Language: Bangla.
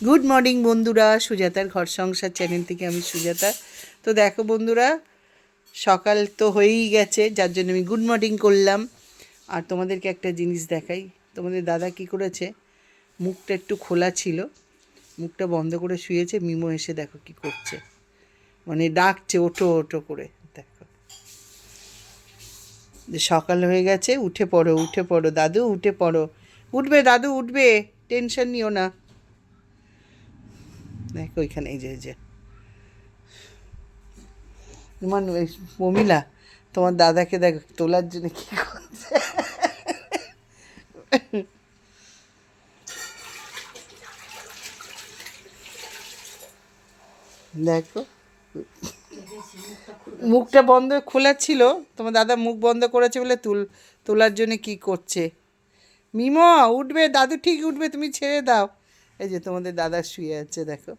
গুড মর্নিং বন্ধুরা, সুজাতার ঘর সংসার চ্যানেল থেকে আমি সুজাতা। তো দেখো বন্ধুরা, সকাল তো হয়েই গেছে, যার জন্য আমি গুড মর্নিং করলাম। আর তোমাদেরকে একটা জিনিস দেখাই। তোমাদের দাদা কি করেছে, মুখটা একটু খোলা ছিল, মুখটা বন্ধ করে শুয়েছে। মিমো এসে দেখো কি করছে, মানে ডাকছে ওঠো ওঠো করে। দেখো যে সকাল হয়ে গেছে, উঠে পড়ো উঠে পড়ো দাদু, উঠে পড়ো। উঠবে দাদু উঠবে, টেনশন নিও না। দেখো ওইখানে এই যে তোমার ওই মমিলা তোমার দাদাকে দেখো তোলার জন্য কি করছে। দেখো মুখটা বন্ধ খোলা ছিল, তোমার দাদা মুখ বন্ধ করেছে বলে তোলার জন্য কি করছে। মিমো উঠবে দাদু, ঠিক উঠবে, তুমি ছেড়ে দাও। এই যে তোমাদের দাদা শুয়ে আছে দেখো।